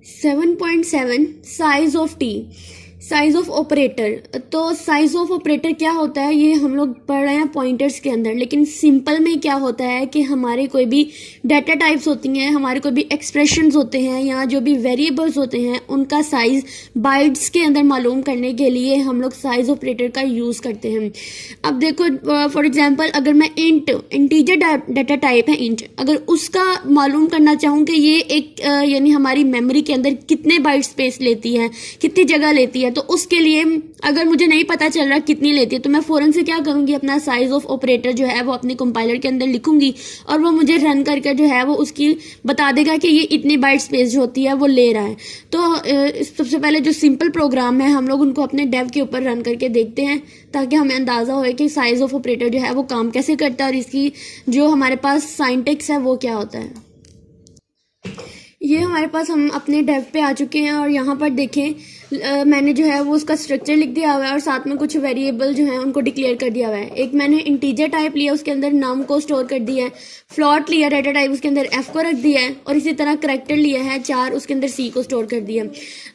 7.7 size of T, size of operator. तो size of operator क्या होता है ये हम लोग पढ़ रहे हैं पॉइंटर्स के अंदर, लेकिन सिंपल में क्या होता है कि हमारे कोई भी डाटा टाइप्स होती हैं, हमारे कोई भी एक्सप्रेशंस होते हैं या जो भी वेरिएबल्स होते हैं उनका साइज बाइट्स के अंदर मालूम करने के लिए हम लोग साइज ऑपरेटर का यूज़ करते हैं। अब देखो फॉर एग्जांपल अगर मैं इंटीजर डाटा टाइप है इंट, अगर उसका मालूम करना चाहूँ कि ये एक यानी हमारी मेमोरी के अंदर कितने बाइट स्पेस लेती है, कितनी जगह लेती है, तो उसके लिए अगर मुझे नहीं पता चल रहा कितनी लेती है तो मैं फ़ौरन से क्या करूँगी, अपना साइज ऑफ ऑपरेटर जो है वो अपने कंपाइलर के अंदर लिखूंगी और वो मुझे रन करके जो है वो उसकी बता देगा कि ये इतनी बाइट स्पेस जो होती है वो ले रहा है। तो सबसे पहले जो सिंपल प्रोग्राम है हम लोग उनको अपने डेव के ऊपर रन करके देखते हैं ताकि हमें अंदाज़ा हो कि साइज ऑफ ऑपरेटर जो है वो काम कैसे करता है और इसकी जो हमारे पास सिंटैक्स है वो क्या होता है। ये हमारे पास हम अपने डेव पे आ चुके हैं और यहाँ पर देखें मैंने जो है वो उसका स्ट्रक्चर लिख दिया हुआ है और साथ में कुछ वेरिएबल जो है उनको डिक्लेयर कर दिया हुआ है। एक मैंने इंटीजर टाइप लिया, उसके अंदर नाम को स्टोर कर दिया है। फ्लोट लिया डाटा टाइप, उसके अंदर एफ को रख दिया है। और इसी तरह करैक्टर लिया है 4, उसके अंदर सी को स्टोर कर दिया।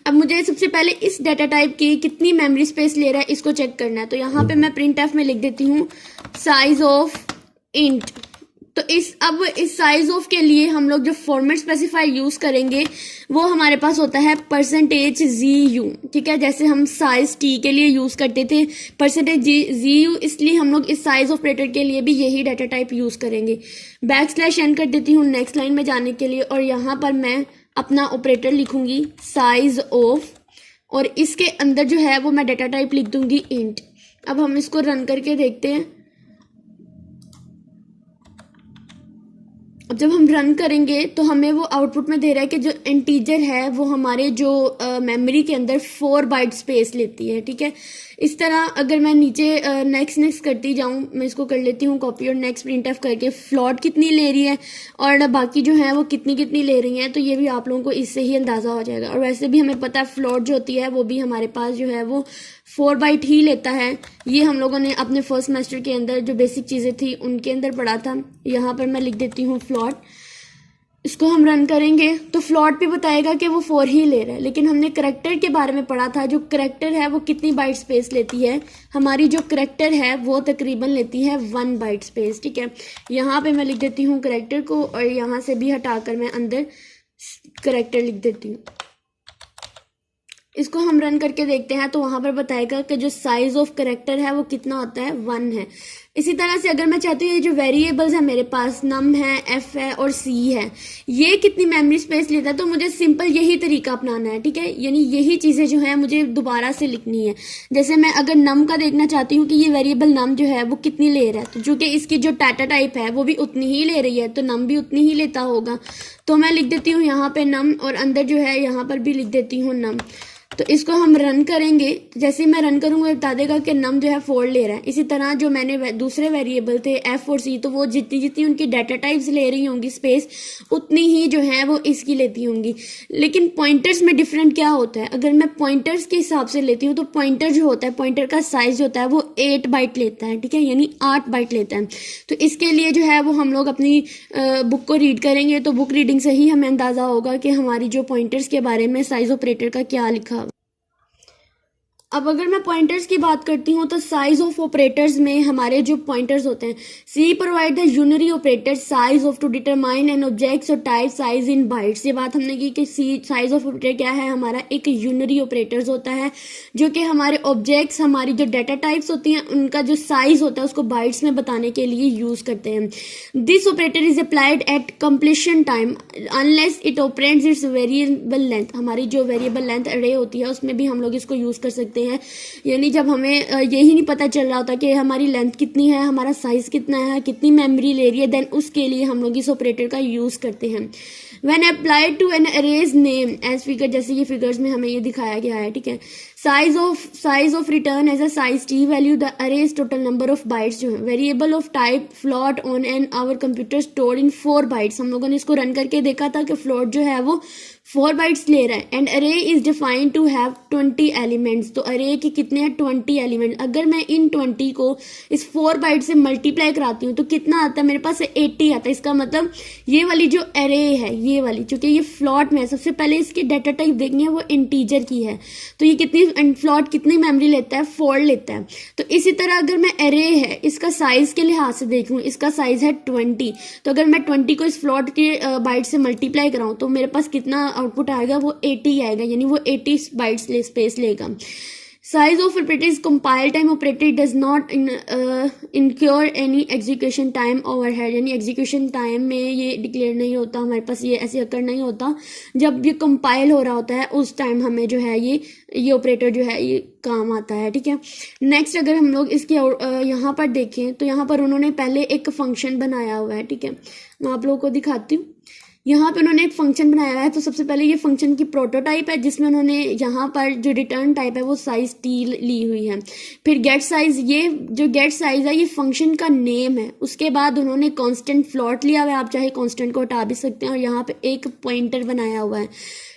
अब मुझे सबसे पहले इस डाटा टाइप की कितनी मेमोरी स्पेस ले रहा है इसको चेक करना है। तो यहाँ पे मैं प्रिंट एफ में लिख देती हूँ साइज ऑफ इंट। तो इस साइज ऑफ के लिए हम लोग जो फॉर्मेट स्पेसिफाई यूज करेंगे वो हमारे पास होता है %GU, ठीक है। जैसे हम साइज टी के लिए यूज करते थे %GU, इसलिए हम लोग इस साइज ऑपरेटर के लिए भी यही डाटा टाइप यूज करेंगे। \n कर देती हूँ नेक्स्ट लाइन में जाने के लिए और यहाँ पर मैं अपना ऑपरेटर लिखूंगी साइज ऑफ और इसके अंदर जो है वो मैं डाटा टाइप लिख दूंगी इंट। अब हम इसको रन करके देखते हैं। अब जब हम रन करेंगे तो हमें वो आउटपुट में दे रहा है कि जो इंटीजर है वो हमारे जो मेमोरी के अंदर 4 बाइट स्पेस लेती है, ठीक है। इस तरह अगर मैं नीचे नेक्स्ट करती जाऊं, मैं इसको कर लेती हूँ कॉपी और नेक्स्ट प्रिंट एफ करके फ्लोट कितनी ले रही है और बाकी जो है वो कितनी ले रही हैं, तो ये भी आप लोगों को इससे ही अंदाज़ा हो जाएगा। और वैसे भी हमें पता है फ्लोट जो होती है वो भी हमारे पास जो है वो 4 बाइट ही लेता है। ये हम लोगों ने अपने फर्स्ट सेमेस्टर के अंदर जो बेसिक चीज़ें थी उनके अंदर पढ़ा था। यहाँ पर मैं लिख देती हूँ फ्लोट। इसको हम रन करेंगे तो फ्लोट पे बताएगा कि वो 4 ही ले रहा है, लेकिन हमने करैक्टर के बारे में पढ़ा था। जो करैक्टर है वो कितनी बाइट स्पेस लेती है, हमारी जो करैक्टर है वो तकरीबन लेती है 1 बाइट स्पेस, ठीक है। यहाँ पे मैं लिख देती हूँ करैक्टर को और यहाँ से भी हटाकर मैं अंदर करैक्टर लिख देती हूँ। इसको हम रन करके देखते हैं तो वहाँ पर बताएगा कि जो साइज ऑफ करैक्टर है वो कितना होता है, 1 है। इसी तरह से अगर मैं चाहती हूँ ये जो वेरिएबल्स है मेरे पास नम है, एफ है और सी है, ये कितनी मेमोरी स्पेस लेता है, तो मुझे सिंपल यही तरीका अपनाना है, ठीक है। यानी यही चीज़ें जो है मुझे दोबारा से लिखनी है। जैसे मैं अगर नम का देखना चाहती हूँ कि ये वेरिएबल नम जो है वो कितनी ले रहा है, तो चूँकि इसकी जो डाटा टाइप है वो भी उतनी ही ले रही है तो नम भी उतनी ही लेता होगा। तो मैं लिख देती हूँ यहाँ पे नम और अंदर जो है यहाँ पर भी लिख देती हूँ नम। तो इसको हम रन करेंगे, जैसे ही मैं रन करूंगा बता देगा कि नम जो है 4 ले रहा है। इसी तरह जो मैंने दूसरे वेरिएबल थे एफ और सी, तो वो जितनी उनकी डाटा टाइप्स ले रही होंगी स्पेस उतनी ही जो है वो इसकी लेती होंगी। लेकिन पॉइंटर्स में डिफरेंट क्या होता है, अगर मैं पॉइंटर्स के हिसाब से लेती हूँ तो पॉइंटर जो होता है, पॉइंटर का साइज होता है वो 8 बाइट लेता है, ठीक है, यानी 8 बाइट लेता है। तो इसके लिए जो है वो हम लोग अपनी बुक को रीड करेंगे तो बुक रीडिंग से ही हमें अंदाज़ा होगा कि हमारी जो पॉइंटर्स के बारे में साइज ऑपरेटर का क्या लिखा। अब अगर मैं पॉइंटर्स की बात करती हूँ तो साइज ऑफ ऑपरेटर्स में हमारे जो पॉइंटर्स होते हैं, C provide the unary operator size of to determine an objects और टाइप साइज इन बाइट्स। ये बात हमने की कि सी साइज ऑफ ऑपरेटर क्या है, हमारा एक यूनरी ऑपरेटर्स होता है जो कि हमारे ऑब्जेक्ट्स, हमारी जो डाटा टाइप्स होती हैं उनका जो साइज होता है उसको बाइट्स में बताने के लिए यूज करते हैं। This operator is applied at completion time unless it operates it's variable length. हमारी जो वेरिएबल लेंथ अरे होती है उसमें भी हम लोग इसको यूज कर सकते हैं। यानी जब हमें यही नहीं पता चल रहा होता कि हमारी लेंथ कितनी है, हमारा साइज कितना है, कितनी मेमोरी ले रही है, देन उसके लिए हम लोग इस ऑपरेटर का यूज करते हैं। When applied to an arrays name as figure, जैसे ये फिगर्स में हमें ये दिखाया गया है, ठीक है। Size of return as a size T value the arrays total number of bytes जो है variable of type float on an our computer stored in 4 bytes. हम लोगों ने इसको रन करके देखा था कि फ्लोट जो है वो 4 बाइट्स ले रहा है। And array is defined to have 20 elements. तो अरे के कितने हैं 20 एलिमेंट। अगर मैं इन 20 को इस 4 बाइट से मल्टीप्लाई कराती हूँ तो कितना आता है मेरे पास 80 आता है। इसका मतलब ये वाली जो अरे है ये वाली चूंकि ये फ्लॉट में है, सबसे पहले इसकी डाटा टाइप देखनी है वो इंटीजर की है। तो ये कितनी फ्लॉट कितनी मेमोरी लेता है 4 लेता है। तो इसी तरह अगर मैं अरे है इसका साइज के लिहाज से देखूँ इसका साइज है 20। तो अगर मैं 20 को इस फ्लॉट के बाइट से मल्टीप्लाई कराऊँ तो मेरे पास कितना आउटपुट आएगा वो 80 आएगा, यानी वो 80 बाइट्स स्पेस लेगा। Size of operator is compile time operator does not incur any execution time overhead, यानी एग्जीक्यूशन टाइम में ये डिक्लेयर नहीं होता हमारे पास, ये ऐसे अकर नहीं होता। जब ये कंपाइल हो रहा होता है उस टाइम हमें जो है ये ऑपरेटर जो है ये काम आता है। ठीक है, नेक्स्ट अगर हम लोग इसके यहाँ पर देखें तो यहाँ पर उन्होंने पहले एक फंक्शन बनाया हुआ है। ठीक है, मैं आप लोगों को दिखाती हूँ। यहाँ पे उन्होंने एक फंक्शन बनाया हुआ है। तो सबसे पहले ये फंक्शन की प्रोटोटाइप है जिसमें उन्होंने यहाँ पर जो रिटर्न टाइप है वो साइज टी ली हुई है। फिर गेट साइज, ये जो गेट साइज है ये फंक्शन का नेम है। उसके बाद उन्होंने कांस्टेंट फ्लोट लिया हुआ है, आप चाहे कांस्टेंट को हटा भी सकते हैं। और यहाँ पे एक पॉइंटर बनाया हुआ है।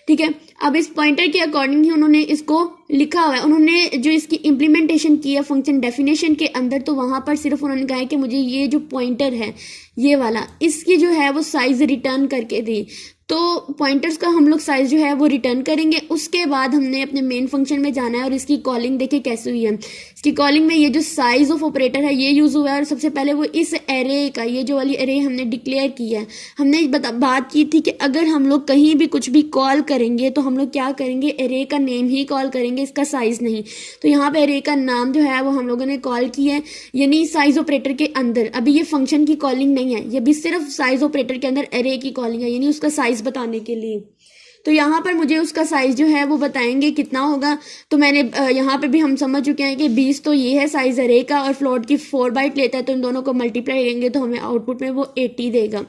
ठीक है, अब इस पॉइंटर के अकॉर्डिंग ही उन्होंने इसको लिखा हुआ है। उन्होंने जो इसकी इम्प्लीमेंटेशन की है फंक्शन डेफिनेशन के अंदर, तो वहां पर सिर्फ उन्होंने कहा है कि मुझे ये जो पॉइंटर है ये वाला इसकी जो है वो साइज रिटर्न करके दी। तो पॉइंटर्स का हम लोग साइज जो है वो रिटर्न करेंगे। उसके बाद हमने अपने मेन फंक्शन में जाना है और इसकी कॉलिंग देखे कैसे हुई है। इसकी कॉलिंग में ये जो साइज ऑफ ऑपरेटर है ये यूज हुआ है। और सबसे पहले वो इस एरे का, ये जो वाली एरे हमने डिक्लेयर की है, हमने बात की थी कि अगर हम लोग कहीं भी कुछ भी कॉल करेंगे तो हम लोग क्या करेंगे, एरे का नेम ही कॉल करेंगे, इसका साइज नहीं। तो यहाँ पे एरे का नाम जो है वो हम लोगों ने कॉल की है, यानी साइज ऑपरेटर के अंदर। अभी ये फंक्शन की कॉलिंग नहीं है, ये भी सिर्फ साइज ऑपरेटर के अंदर एरे की कॉलिंग है, यानी उसका साइज बताने के लिए। तो यहाँ पर मुझे उसका साइज जो है वो बताएंगे कितना होगा। तो मैंने यहाँ पे भी हम समझ चुके हैं कि 20 तो ये है साइज अरे का और फ्लोट की 4 बाइट लेता है। तो इन दोनों को मल्टीप्लाई करेंगे तो हमें आउटपुट में वो 80 देगा।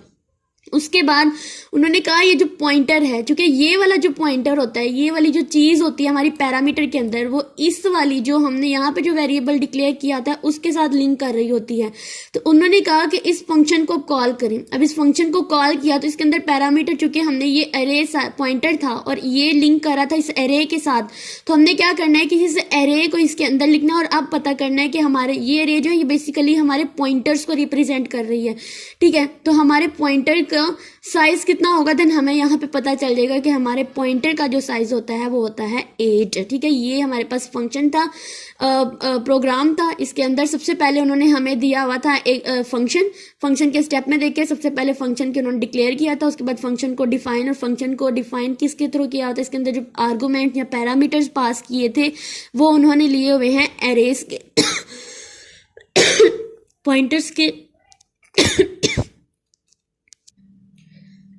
उसके बाद उन्होंने कहा ये जो पॉइंटर है, क्योंकि ये वाला जो पॉइंटर होता है, ये वाली जो चीज होती है हमारी पैरामीटर के अंदर, वो इस वाली जो हमने यहाँ पे जो वेरिएबल डिक्लेयर किया था उसके साथ लिंक कर रही होती है। तो उन्होंने कहा कि इस फंक्शन को कॉल करें। अब इस फंक्शन को कॉल किया तो इसके अंदर पैरामीटर, चूंकि हमने ये अरे पॉइंटर था और ये लिंक करा था इस अरे के साथ, तो हमने क्या करना है कि इस अरे को इसके अंदर लिखना और अब पता करना है कि हमारे ये अरे जो है ये बेसिकली हमारे पॉइंटर्स को रिप्रेजेंट कर रही है। ठीक है, तो हमारे पॉइंटर का साइज कितना होगा, देन हमें यहाँ पे पता चल जाएगा कि हमारे पॉइंटर का जो साइज होता है वो होता है 8। ठीक है, ये हमारे पास फंक्शन था, प्रोग्राम था। इसके अंदर सबसे पहले उन्होंने हमें दिया हुआ था एक फंक्शन के स्टेप में देखे, सबसे पहले फंक्शन के उन्होंने डिक्लेयर किया था, उसके बाद फंक्शन को डिफाइन, और फंक्शन को डिफाइन किसके थ्रू किया होता है, इसके अंदर जो आर्गूमेंट या पैरामीटर्स पास किए थे वो उन्होंने लिए हुए हैं एरेस के पॉइंटर्स के।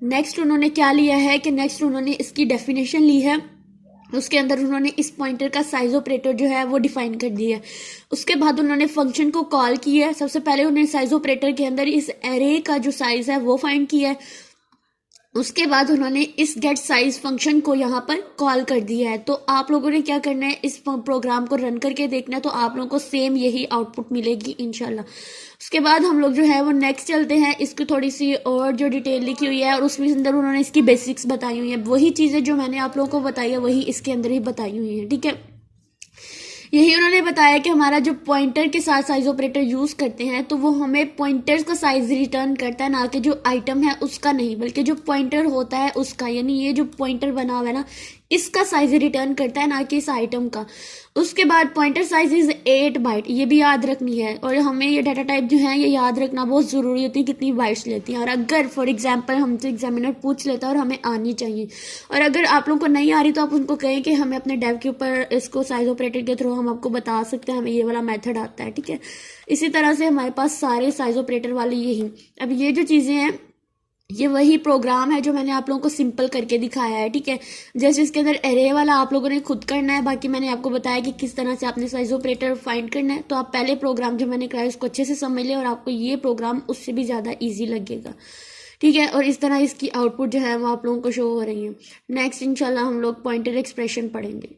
नेक्स्ट उन्होंने क्या लिया है कि नेक्स्ट उन्होंने इसकी डेफिनेशन ली है, उसके अंदर उन्होंने इस पॉइंटर का साइज ऑपरेटर जो है वो डिफाइन कर दिया है। उसके बाद उन्होंने फंक्शन को कॉल किया है। सबसे पहले उन्होंने साइज ऑपरेटर के अंदर इस एरे का जो साइज है वो फाइंड किया है। उसके बाद उन्होंने इस गेट साइज फंक्शन को यहाँ पर कॉल कर दिया है। तो आप लोगों ने क्या करना है, इस प्रोग्राम को रन करके देखना है, तो आप लोगों को सेम यही आउटपुट मिलेगी इंशाल्लाह। उसके बाद हम लोग जो है वो नेक्स्ट चलते हैं, इसको थोड़ी सी और जो डिटेल लिखी हुई है और उसमें अंदर उन्होंने इसकी बेसिक्स बताई हुई है। वही चीज़ें जो मैंने आप लोगों को बताई है वही इसके अंदर ही बताई हुई है। ठीक है, यही उन्होंने बताया कि हमारा जो पॉइंटर के साथ साइज ऑपरेटर यूज करते हैं तो वो हमें पॉइंटर्स का साइज रिटर्न करता है, ना कि जो आइटम है उसका नहीं, बल्कि जो पॉइंटर होता है उसका। यानी ये जो पॉइंटर बना हुआ है ना, इसका साइज रिटर्न करता है, ना कि इस आइटम का। उसके बाद पॉइंटर साइज इज 8 बाइट, ये भी याद रखनी है। और हमें ये डाटा टाइप जो है ये याद रखना बहुत जरूरी होती है, कितनी बाइट्स लेती हैं। और अगर फॉर एग्जांपल हमसे एग्जामिनर पूछ लेता है और हमें आनी चाहिए, और अगर आप लोगों को नहीं आ रही तो आप उनको कहें कि हमें अपने डेव के ऊपर इसको साइज ऑपरेटर के थ्रू हम आपको बता सकते हैं, हमें ये वाला मेथड आता है। ठीक है, इसी तरह से हमारे पास सारे साइज ऑपरेटर वाले यही। अब ये जो चीजें हैं ये वही प्रोग्राम है जो मैंने आप लोगों को सिंपल करके दिखाया है। ठीक है, जैसे इसके अंदर एरे वाला आप लोगों ने खुद करना है, बाकी मैंने आपको बताया कि किस तरह से आपने साइज ऑपरेटर फाइंड करना है। तो आप पहले प्रोग्राम जो मैंने कराया उसको अच्छे से समझ लें और आपको ये प्रोग्राम उससे भी ज़्यादा ईजी लगेगा। ठीक है, और इस तरह इसकी आउटपुट जो है वो आप लोगों को शो हो रही है। नेक्स्ट इंशाल्लाह हम लोग पॉइंटर एक्सप्रेशन पढ़ेंगे।